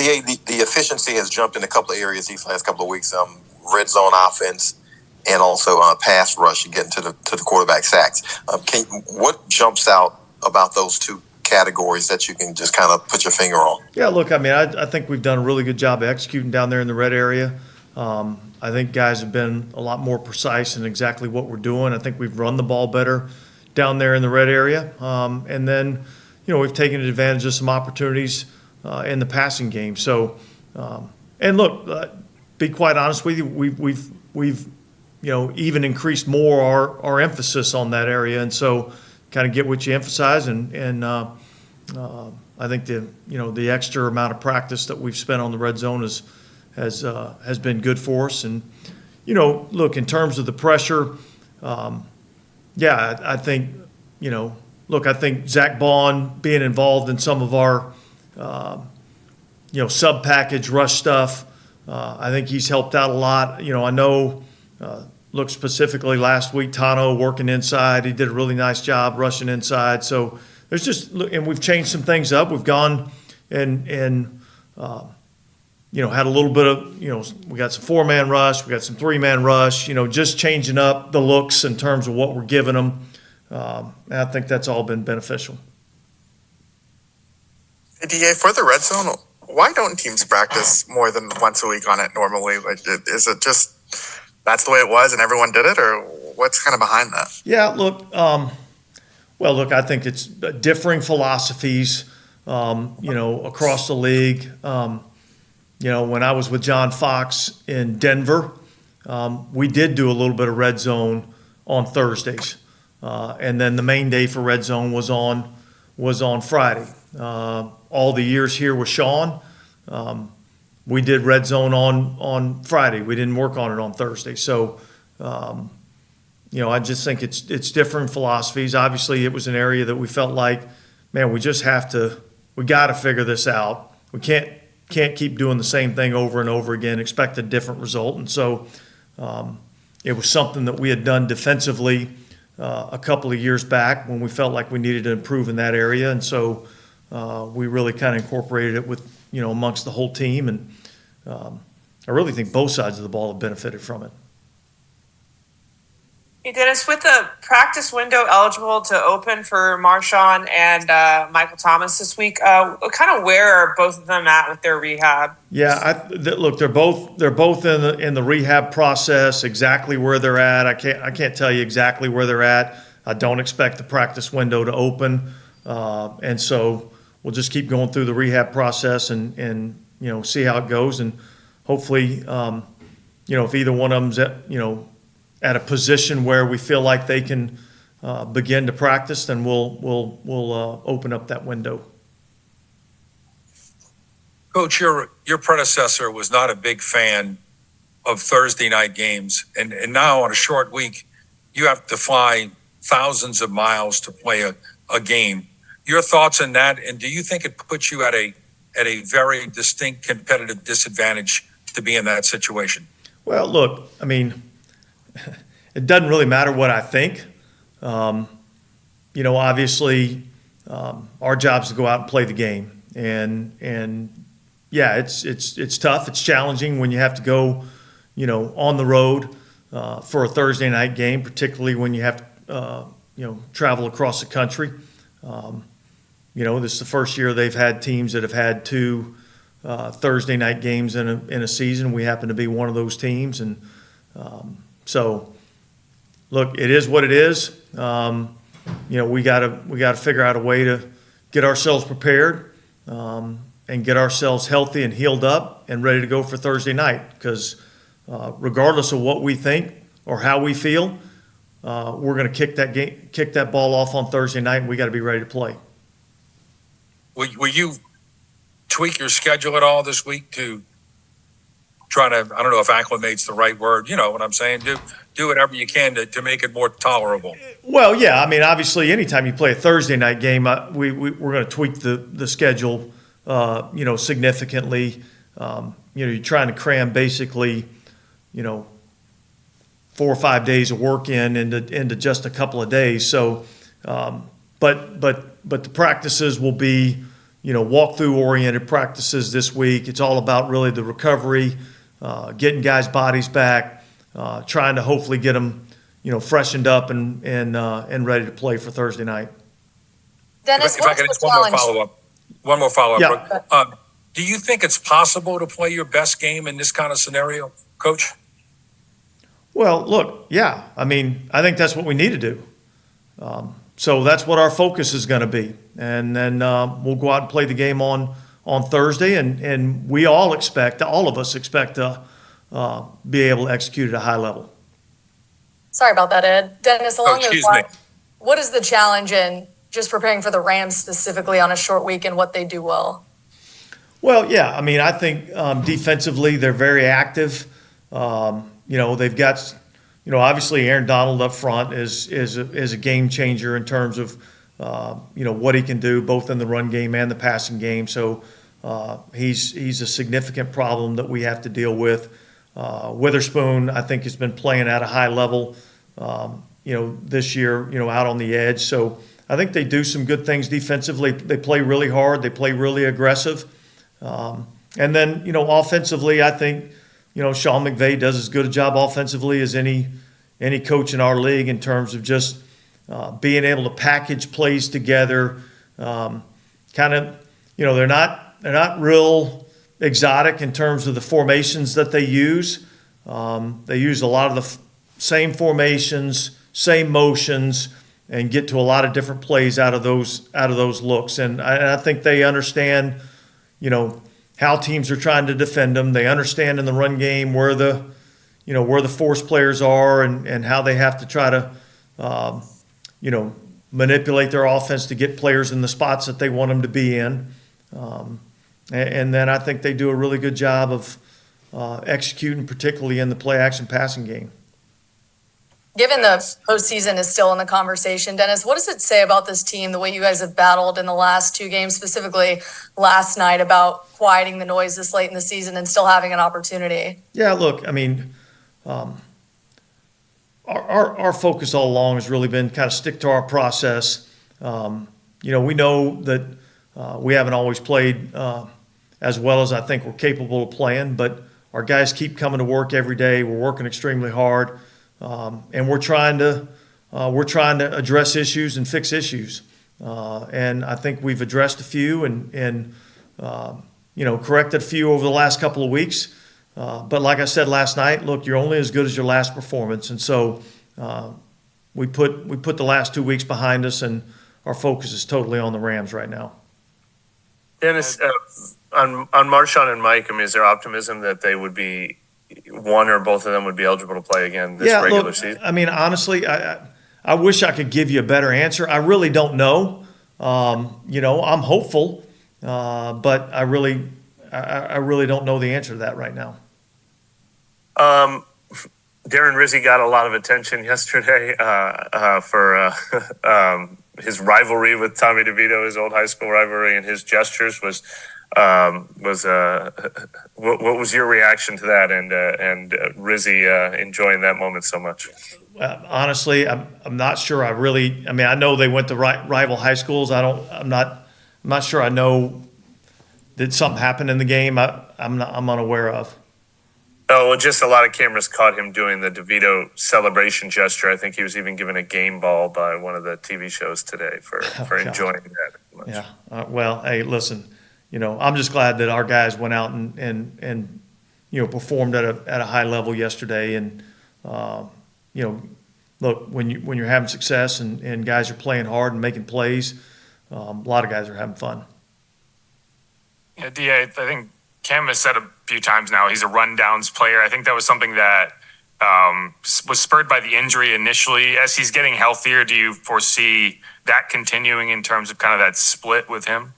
DA, the efficiency has jumped in a couple of areas these last couple of weeks. Red zone offense and also pass rush and getting to the quarterback sacks. What jumps out about those two categories that you can just kind of put your finger on? Yeah, look, I mean, I think we've done a really good job of executing down there in the red area. I think guys have been a lot more precise in exactly what we're doing. I think we've run the ball better down there in the red area. And then, we've taken advantage of some opportunities in the passing game. So, and look, be quite honest with you, we've even increased more our emphasis on that area. And so kind of get what you emphasize. And I think the extra amount of practice that we've spent on the red zone has been good for us. And, look, in terms of the pressure, I think, I think Zach Bond being involved in some of our, sub-package rush stuff, I think he's helped out a lot. I know, look, specifically last week, Tano working inside, he did a really nice job rushing inside. So there's just, and we've changed some things up. We've gone and had a little bit of, we got some 4-man rush, we got some 3-man rush, just changing up the looks in terms of what we're giving them. And I think that's all been beneficial. DA, for the red zone, why don't teams practice more than once a week on it normally? Like, is it just that's the way it was and everyone did it, or what's kind of behind that? Yeah, look, I think it's differing philosophies, across the league. When I was with John Fox in Denver, we did do a little bit of red zone on Thursdays. And then the main day for red zone was on Friday. All the years here with Sean, we did red zone on Friday. We didn't work on it on Thursday. So, I just think it's different philosophies. Obviously, it was an area that we felt like, man, we got to figure this out. We can't keep doing the same thing over and over again, expect a different result. And so it was something that we had done defensively a couple of years back when we felt like we needed to improve in that area. And so we really kind of incorporated it with, amongst the whole team. And I really think both sides of the ball have benefited from it. Hey, Dennis, with the practice window eligible to open for Marshawn and Michael Thomas this week, kind of where are both of them at with their rehab? Yeah, look, they're both in the rehab process, exactly where they're at. I can't tell you exactly where they're at. I don't expect the practice window to open, and so we'll just keep going through the rehab process and see how it goes, and hopefully, if either one of them's at a position where we feel like they can begin to practice, then we'll open up that window. Coach, your predecessor was not a big fan of Thursday night games, and now on a short week, you have to fly thousands of miles to play a game. Your thoughts on that, and do you think it puts you at a very distinct competitive disadvantage to be in that situation? Well, look, I mean, it doesn't really matter what I think. Obviously, our job is to go out and play the game, and yeah, it's tough. It's challenging when you have to go, on the road for a Thursday night game, particularly when you have to, travel across the country. This is the first year they've had teams that have had 2 Thursday night games in a season. We happen to be one of those teams, and so. Look, it is what it is. We gotta figure out a way to get ourselves prepared and get ourselves healthy and healed up and ready to go for Thursday night. Because regardless of what we think or how we feel, we're going to kick that ball off on Thursday night, and we got to be ready to play. Will you tweak your schedule at all this week to try to, I don't know if acclimate's the right word, you know what I'm saying, do whatever you can to make it more tolerable? Well, yeah, I mean, obviously anytime you play a Thursday night game, we're going to tweak the schedule, significantly. You're trying to cram basically, 4 or 5 days of work into just a couple of days. So, but the practices will be, walkthrough oriented practices this week. It's all about really the recovery, getting guys' bodies back, trying to hopefully get them, freshened up and ready to play for Thursday night. Dennis, If I could, just one more follow-up. Yeah. Do you think it's possible to play your best game in this kind of scenario, Coach? Well, look, yeah. I mean, I think that's what we need to do. So that's what our focus is going to be. And then we'll go out and play the game on Thursday. And we all of us expect to be able to execute at a high level. Sorry about that, Ed. Dennis, along those Excuse lines, me. what is the challenge in just preparing for the Rams specifically on a short week and what they do well? Well, yeah. I mean, I think defensively they're very active. They've got, obviously Aaron Donald up front is a game changer in terms of, what he can do both in the run game and the passing game. So he's a significant problem that we have to deal with. Witherspoon, I think, has been playing at a high level, this year, out on the edge. So I think they do some good things defensively. They play really hard. They play really aggressive. And then, offensively, I think, Sean McVay does as good a job offensively as any coach in our league in terms of just being able to package plays together. They're not real exotic in terms of the formations that they use. They use a lot of the same formations, same motions, and get to a lot of different plays out of those looks. And I think they understand, how teams are trying to defend them. They understand in the run game where the force players are and how they have to try to, manipulate their offense to get players in the spots that they want them to be in. And then I think they do a really good job of executing, particularly in the play action passing game. Given the postseason is still in the conversation, Dennis, what does it say about this team, the way you guys have battled in the last two games, specifically last night, about quieting the noise this late in the season and still having an opportunity? Yeah, look, I mean, our focus all along has really been kind of stick to our process. We know that we haven't always played as well as I think we're capable of playing, but our guys keep coming to work every day. We're working extremely hard. And we're trying to address issues and fix issues, and I think we've addressed a few and corrected a few over the last couple of weeks. But like I said last night, look, you're only as good as your last performance, and so we put the last 2 weeks behind us, and our focus is totally on the Rams right now. Dennis, on Marshawn and Mike, I mean, is there optimism that they would be? One or both of them would be eligible to play again this regular season? I mean, honestly, I wish I could give you a better answer. I really don't know. I'm hopeful, but I really don't know the answer to that right now. Darren Rizzi got a lot of attention yesterday for his rivalry with Tommy DeVito, his old high school rivalry, and his gestures was. What was your reaction to that and Rizzi enjoying that moment so much? Honestly, I'm not sure. I know they went to rival high schools. I'm not sure. I know did something happen in the game. I'm unaware of. Oh, well, just a lot of cameras caught him doing the DeVito celebration gesture. I think he was even given a game ball by one of the TV shows today for enjoying that much. Yeah. Well, hey, listen. I'm just glad that our guys went out and performed at a high level yesterday. And look, when you're having success and guys are playing hard and making plays, a lot of guys are having fun. Yeah, DA, I think Cam has said a few times now he's a rundowns player. I think that was something that was spurred by the injury initially. As he's getting healthier, do you foresee that continuing in terms of kind of that split with him?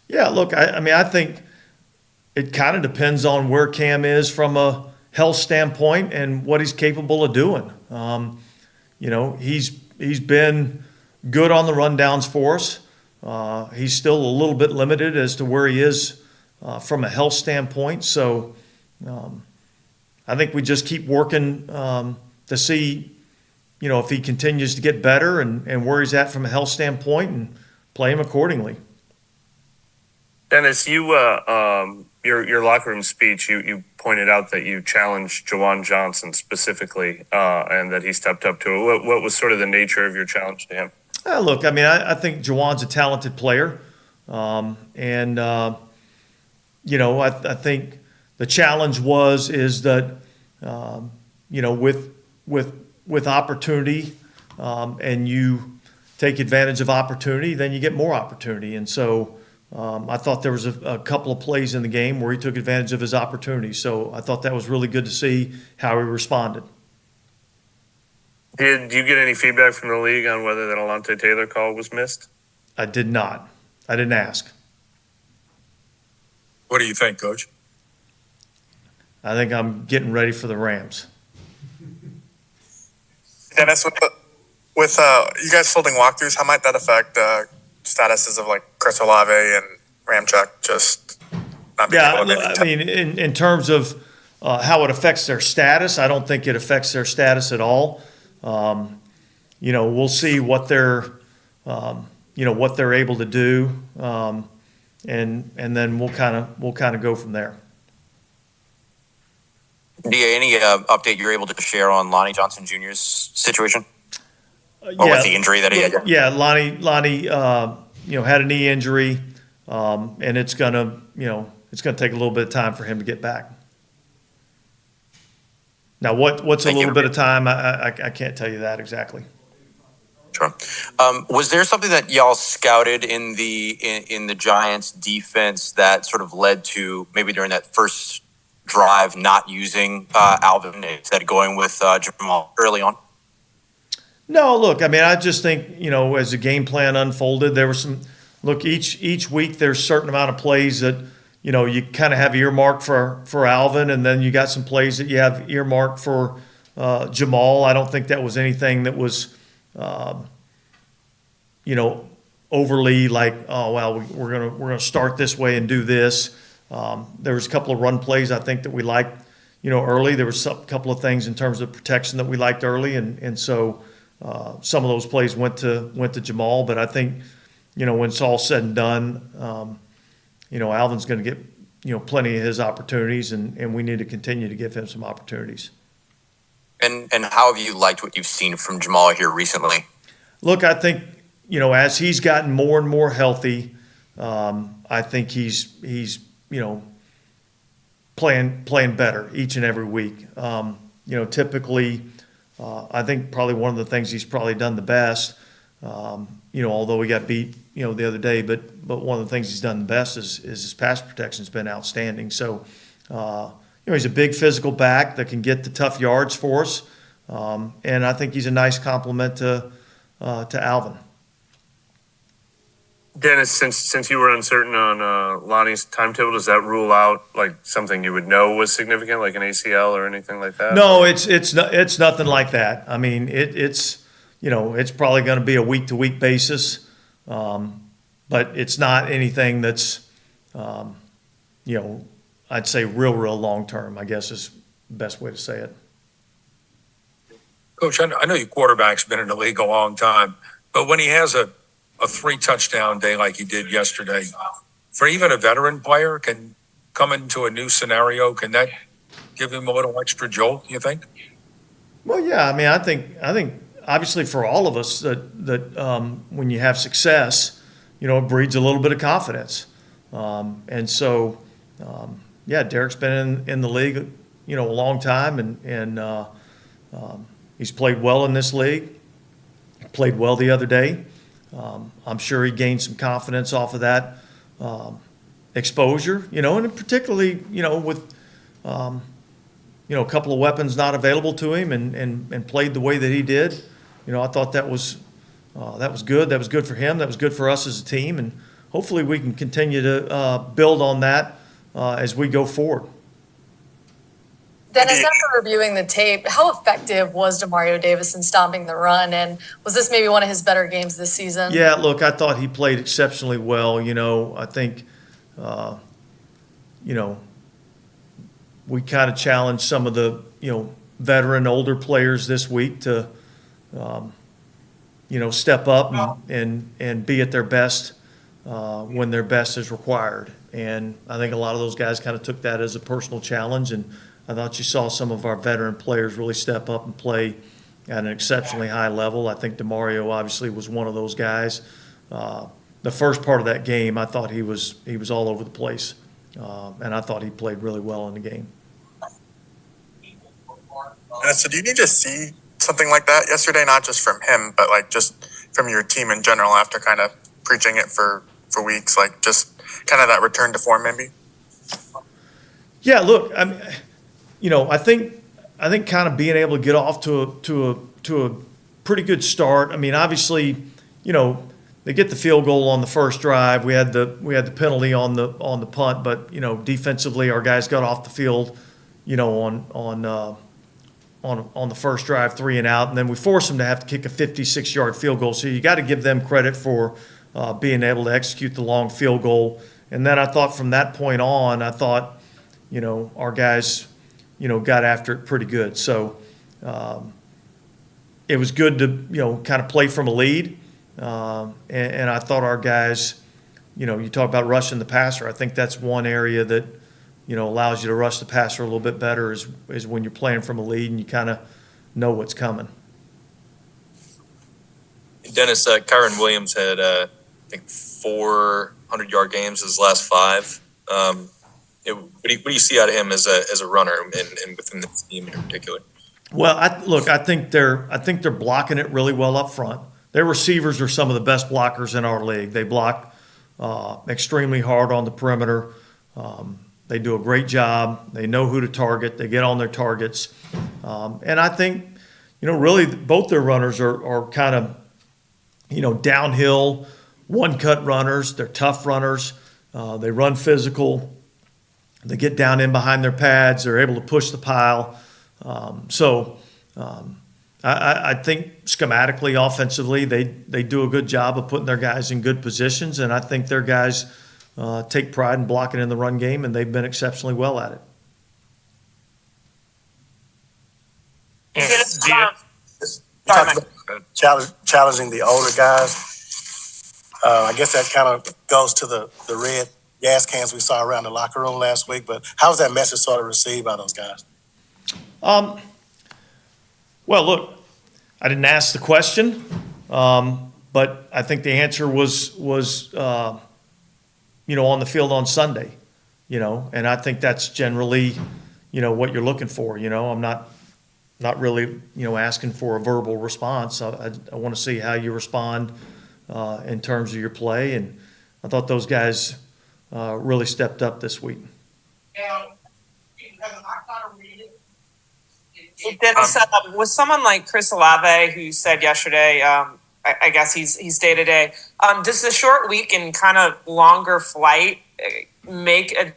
Yeah, look, I think it kind of depends on where Cam is from a health standpoint and what he's capable of doing. He's been good on the rundowns for us. He's still a little bit limited as to where he is from a health standpoint. So I think we just keep working to see, if he continues to get better and where he's at from a health standpoint and play him accordingly. Dennis, your locker room speech, you pointed out that you challenged Jawan Johnson specifically, and that he stepped up to it. What was sort of the nature of your challenge to him? Look, I mean, I think Jawan's a talented player, and I think the challenge is that with opportunity, and you take advantage of opportunity, then you get more opportunity, and so. I thought there was a couple of plays in the game where he took advantage of his opportunity. So I thought that was really good to see how he responded. Did you get any feedback from the league on whether that Alontae Taylor call was missed? I did not. I didn't ask. What do you think, Coach? I think I'm getting ready for the Rams. Dennis, with you guys holding walkthroughs, how might that affect statuses of like Chris Olave and Ramczyk just not being able to I mean, in terms of how it affects their status, I don't think it affects their status at all. We'll see what they're able to do, and then we'll kind of go from there. DA, any update you're able to share on Lonnie Johnson Jr.'s situation? Or with the injury that he had? Yeah, Lonnie, had a knee injury, and it's gonna take a little bit of time for him to get back. Now, what's a little bit of time? I can't tell you that exactly. Sure. Was there something that y'all scouted in the Giants' defense that sort of led to maybe during that first drive not using Alvin instead of going with Jamal early on? No, look, I mean, I just think, as the game plan unfolded, there were each week there's a certain amount of plays that, you kind of have earmarked for Alvin, and then you got some plays that you have earmarked for Jamal. I don't think that was anything that was, overly like, oh, well, we're gonna start this way and do this. There was a couple of run plays I think that we liked, early. There was a couple of things in terms of protection that we liked early, and so some of those plays went to Jamal. But I think, when it's all said and done, Alvin's going to get plenty of his opportunities, and we need to continue to give him some opportunities. And how have you liked what you've seen from Jamal here recently? Look, I think as he's gotten more and more healthy, I think he's playing better each and every week. Typically, I think probably one of the things he's probably done the best, although he got beat, the other day, but one of the things he's done the best is his pass protection's been outstanding. So, he's a big physical back that can get the tough yards for us, and I think he's a nice complement to Alvin. Dennis, since you were uncertain on Lonnie's timetable, does that rule out like something you would know was significant, like an ACL or anything like that? No, it's nothing like that. I mean, it's probably going to be a week to week basis, but it's not anything that's I'd say real long term, I guess is the best way to say it. Coach, I know your quarterback's been in the league a long time, but when he has a 3-touchdown day like he did yesterday, for even a veteran player can come into a new scenario, can that give him a little extra jolt, you think? Well, yeah, I mean, I think obviously for all of us that when you have success, it breeds a little bit of confidence. And so, Derek's been in the league, a long time, and he's played well in this league, played well the other day. I'm sure he gained some confidence off of that exposure, and particularly, with a couple of weapons not available to him, and played the way that he did. I thought that was good. That was good for him. That was good for us as a team, and hopefully we can continue to build on that as we go forward. Dennis, after reviewing the tape, how effective was Demario Davis in stopping the run, and was this maybe one of his better games this season? Yeah, look, I thought he played exceptionally well. I think, we kind of challenged some of the, veteran older players this week to, step up and be at their best when their best is required. And I think a lot of those guys kind of took that as a personal challenge, and I thought you saw some of our veteran players really step up and play at an exceptionally high level. I think DeMario obviously was one of those guys. The first part of that game, I thought he was all over the place, and I thought he played really well in the game. So do you need to see something like that yesterday, not just from him, but like just from your team in general after kind of preaching it for weeks, like just kind of that return to form maybe? Yeah, look, I mean, I think kind of being able to get off to a pretty good start. I mean, obviously, they get the field goal on the first drive. We had the penalty on the punt, but defensively, our guys got off the field, on the first drive, 3 and out, and then we forced them to have to kick a 56-yard field goal. So you got to give them credit for being able to execute the long field goal. And then I thought from that point on, our guys, got after it pretty good. So it was good to, kind of play from a lead. And I thought our guys, you talk about rushing the passer. I think that's one area that, allows you to rush the passer a little bit better is when you're playing from a lead and you kind of know what's coming. Dennis, Kyron Williams had, I think, 400-yard games his last 5. What do you see out of him as a runner and within the team in particular? Well, I think they're blocking it really well up front. Their receivers are some of the best blockers in our league. They block extremely hard on the perimeter. They do a great job. They know who to target. They get on their targets. And I think, really both their runners are kind of, downhill, one-cut runners. They're tough runners. They run physical. They get down in behind their pads. They're able to push the pile. I think schematically, offensively, they do a good job of putting their guys in good positions, and I think their guys take pride in blocking in the run game, and they've been exceptionally well at it. Challenging the older guys. I guess that kind of goes to the red gas cans we saw around the locker room last week. But how was that message sort of received by those guys? Well, look, I didn't ask the question, but I think the answer was on the field on Sunday, and I think that's generally, what you're looking for. I'm not really, asking for a verbal response. I want to see how you respond in terms of your play, and I thought those guys really stepped up this week. Dennis, with someone like Chris Olave, who said yesterday, I guess he's day to day. Does the short week and kind of longer flight make a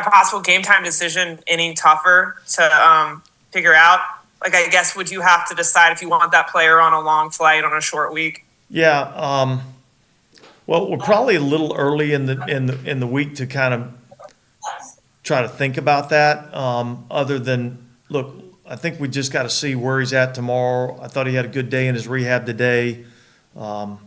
possible game time decision any tougher to figure out? Like, I guess, would you have to decide if you want that player on a long flight on a short week? Yeah. Well, we're probably a little early in the week to kind of try to think about that. Other than, look, I think we just got to see where he's at tomorrow. I thought he had a good day in his rehab today. I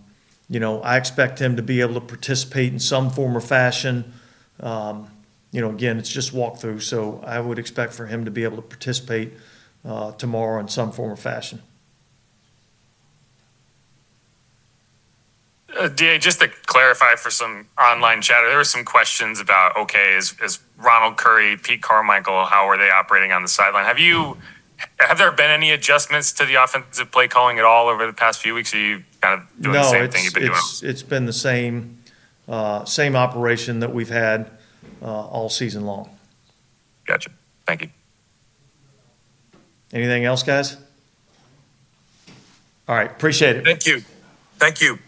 expect him to be able to participate in some form or fashion. Again, it's just walkthrough, so I would expect for him to be able to participate tomorrow in some form or fashion. DA, just to clarify for some online chatter, there were some questions about, is Ronald Curry, Pete Carmichael, how are they operating on the sideline? Have there been any adjustments to the offensive play calling at all over the past few weeks? Or are you kind of doing the same thing you've been doing? It's been the same operation that we've had all season long. Gotcha. Thank you. Anything else, guys? All right, appreciate it. Thank you.